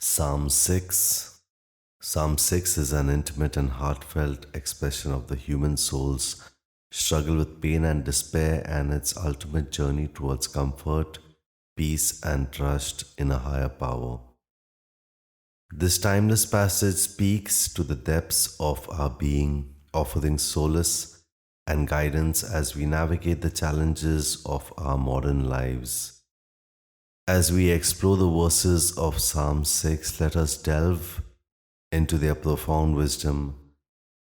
Psalm 6. Psalm 6 is an intimate and heartfelt expression of the human soul's struggle with pain and despair and its ultimate journey towards comfort, peace, and trust in a higher power. This timeless passage speaks to the depths of our being, offering solace and guidance as we navigate the challenges of our modern lives. As we explore the verses of Psalm 6, let us delve into their profound wisdom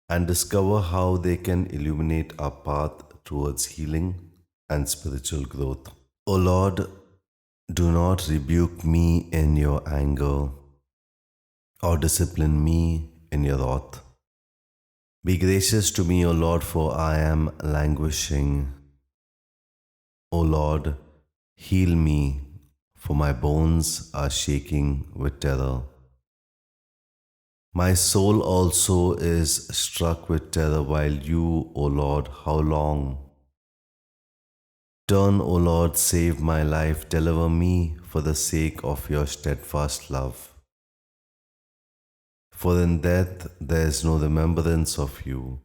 and discover how they can illuminate our path towards healing and spiritual growth. O Lord, do not rebuke me in your anger or discipline me in your wrath. Be gracious to me, O Lord, for I am languishing. O Lord, heal me, for my bones are shaking with terror. My soul also is struck with terror, while you, O Lord, how long? Turn, O Lord, save my life, deliver me for the sake of your steadfast love. For in death there is no remembrance of you.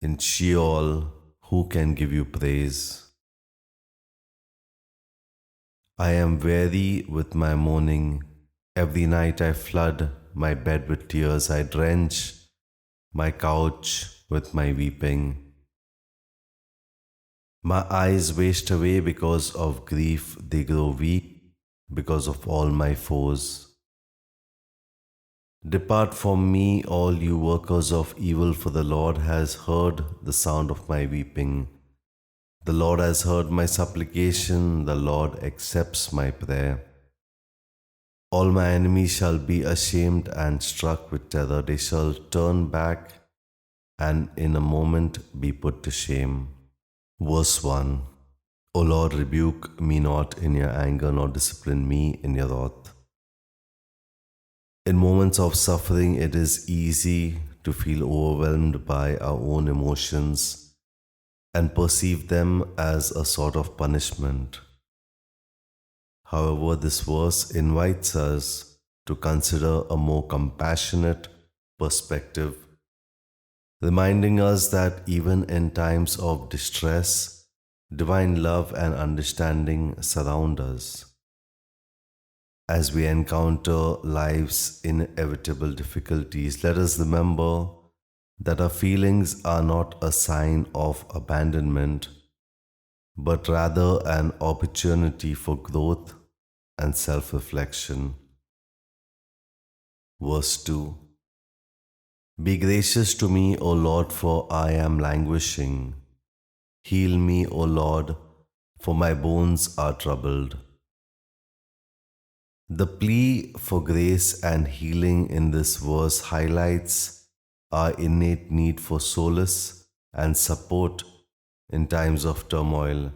In Sheol, who can give you praise? I am weary with my mourning. Every night I flood my bed with tears. I drench my couch with my weeping. My eyes waste away because of grief. They grow weak because of all my foes. Depart from me, all you workers of evil, for the Lord has heard the sound of my weeping. The Lord has heard my supplication. The Lord accepts my prayer. All my enemies shall be ashamed and struck with terror. They shall turn back and in a moment be put to shame. Verse 1. O Lord, rebuke me not in your anger, nor discipline me in your wrath. In moments of suffering, it is easy to feel overwhelmed by our own emotions and perceive them as a sort of punishment. However, this verse invites us to consider a more compassionate perspective, reminding us that even in times of distress, divine love and understanding surround us. As we encounter life's inevitable difficulties, let us remember that our feelings are not a sign of abandonment, but rather an opportunity for growth and self-reflection. Verse 2. Be gracious to me, O Lord, for I am languishing. Heal me, O Lord, for my bones are troubled. The plea for grace and healing in this verse highlights our innate need for solace and support in times of turmoil.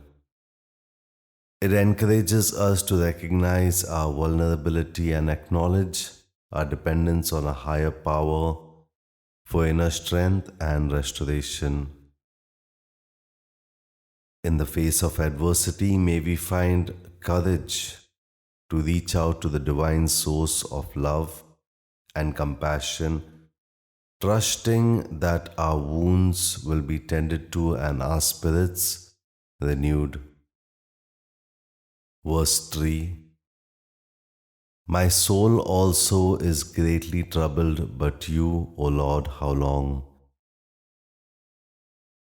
It encourages us to recognize our vulnerability and acknowledge our dependence on a higher power for inner strength and restoration. In the face of adversity, may we find courage to reach out to the divine source of love and compassion, trusting that our wounds will be tended to and our spirits renewed. Verse 3. My soul also is greatly troubled, but you, O Lord, how long?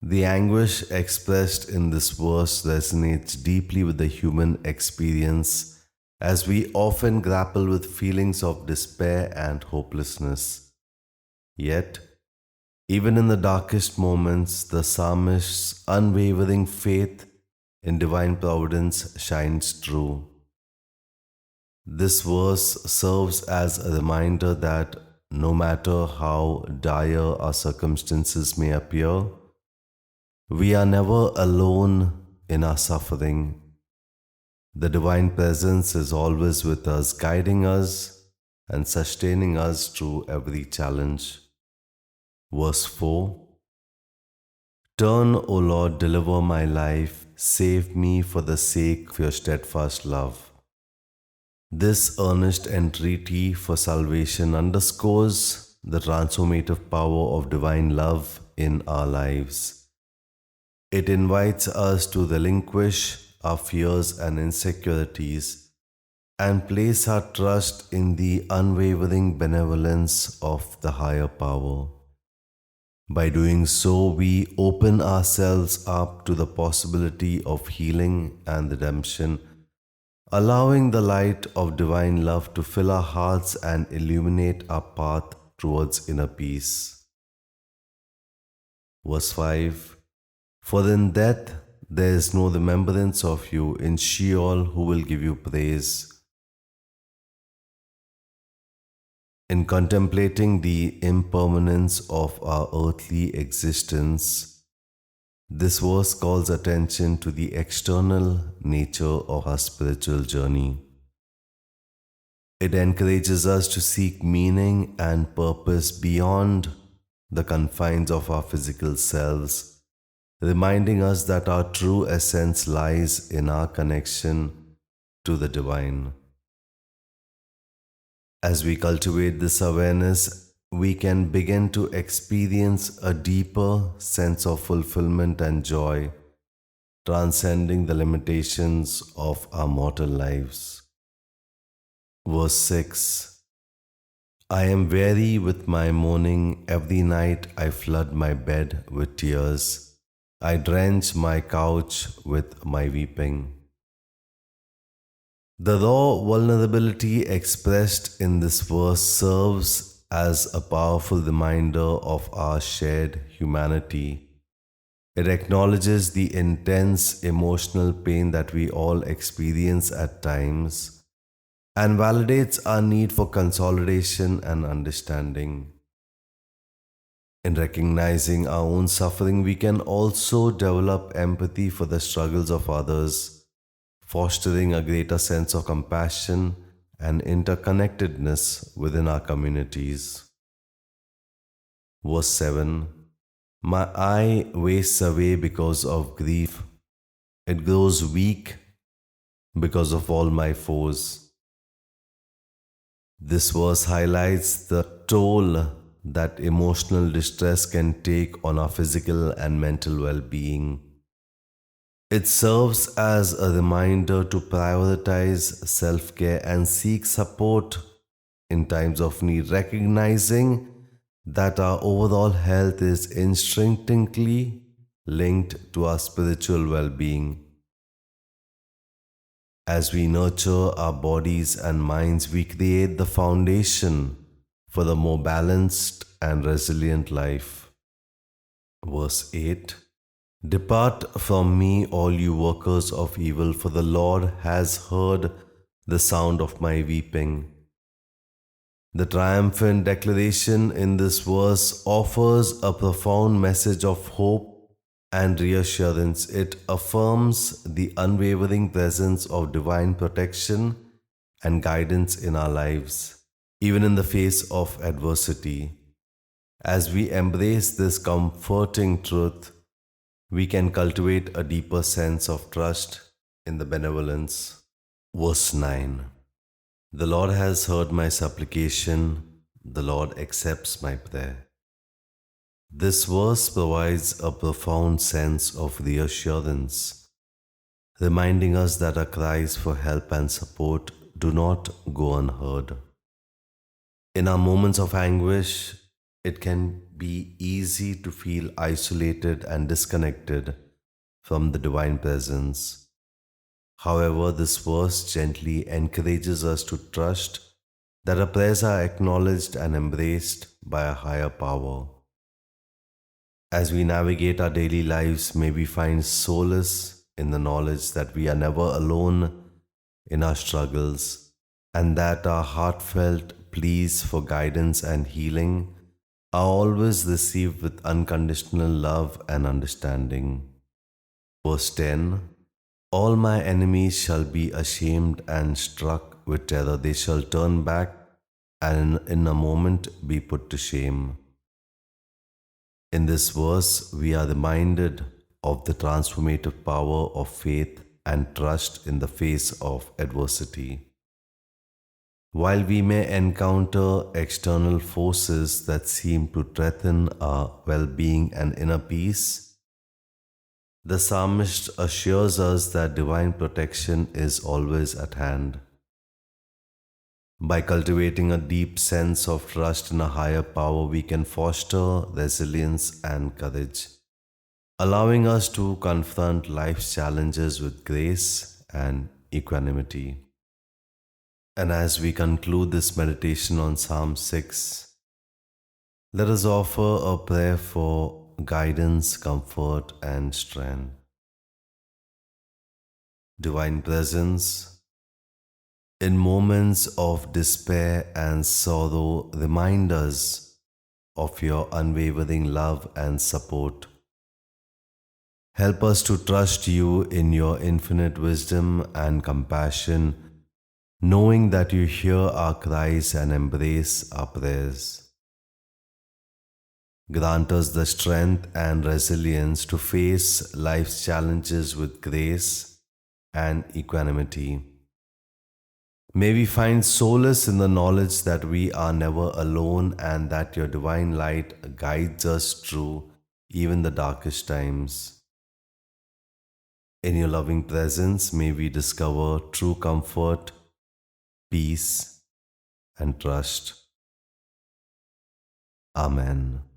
The anguish expressed in this verse resonates deeply with the human experience, as we often grapple with feelings of despair and hopelessness. Yet, even in the darkest moments, the psalmist's unwavering faith in divine providence shines true. This verse serves as a reminder that no matter how dire our circumstances may appear, we are never alone in our suffering. The divine presence is always with us, guiding us and sustaining us through every challenge. Verse 4. Turn, O Lord, deliver my life, save me for the sake of your steadfast love. This earnest entreaty for salvation underscores the transformative power of divine love in our lives. It invites us to relinquish our fears and insecurities and place our trust in the unwavering benevolence of the higher power. By doing so, we open ourselves up to the possibility of healing and redemption, allowing the light of divine love to fill our hearts and illuminate our path towards inner peace. Verse 5. For in death there is no remembrance of you. In Sheol, who will give you praise? In contemplating the impermanence of our earthly existence, this verse calls attention to the external nature of our spiritual journey. It encourages us to seek meaning and purpose beyond the confines of our physical selves, reminding us that our true essence lies in our connection to the divine. As we cultivate this awareness, we can begin to experience a deeper sense of fulfillment and joy, transcending the limitations of our mortal lives. Verse 6. I am weary with my mourning. Every night I flood my bed with tears. I drench my couch with my weeping. The raw vulnerability expressed in this verse serves as a powerful reminder of our shared humanity. It acknowledges the intense emotional pain that we all experience at times and validates our need for consolidation and understanding. In recognizing our own suffering, we can also develop empathy for the struggles of others, fostering a greater sense of compassion and interconnectedness within our communities. Verse 7. My eye wastes away because of grief. It grows weak because of all my foes. This verse highlights the toll that emotional distress can take on our physical and mental well-being. It serves as a reminder to prioritize self-care and seek support in times of need, recognizing that our overall health is intrinsically linked to our spiritual well-being. As we nurture our bodies and minds, we create the foundation for a more balanced and resilient life. Verse 8. Depart from me, all you workers of evil, for the Lord has heard the sound of my weeping. The triumphant declaration in this verse offers a profound message of hope and reassurance. It affirms the unwavering presence of divine protection and guidance in our lives, even in the face of adversity. As we embrace this comforting truth, we can cultivate a deeper sense of trust in the benevolence. Verse 9. The Lord has heard my supplication. The Lord accepts my prayer. This verse provides a profound sense of reassurance, reminding us that our cries for help and support do not go unheard. In our moments of anguish, it can be easy to feel isolated and disconnected from the divine presence. However, this verse gently encourages us to trust that our prayers are acknowledged and embraced by a higher power. As we navigate our daily lives, may we find solace in the knowledge that we are never alone in our struggles and that our heartfelt pleas for guidance and healing are always received with unconditional love and understanding. Verse 10. All my enemies shall be ashamed and struck with terror. They shall turn back and in a moment be put to shame. In this verse, we are reminded of the transformative power of faith and trust in the face of adversity. While we may encounter external forces that seem to threaten our well being and inner peace, the psalmist assures us that divine protection is always at hand. By cultivating a deep sense of trust in a higher power, we can foster resilience and courage, allowing us to confront life's challenges with grace and equanimity. And as we conclude this meditation on Psalm 6, let us offer a prayer for guidance, comfort, and strength. Divine Presence, in moments of despair and sorrow, remind us of your unwavering love and support. Help us to trust you in your infinite wisdom and compassion, knowing that you hear our cries and embrace our prayers. Grant us the strength and resilience to face life's challenges with grace and equanimity. May we find solace in the knowledge that we are never alone and that your divine light guides us through even the darkest times. In your loving presence, may we discover true comfort, peace, and trust. Amen.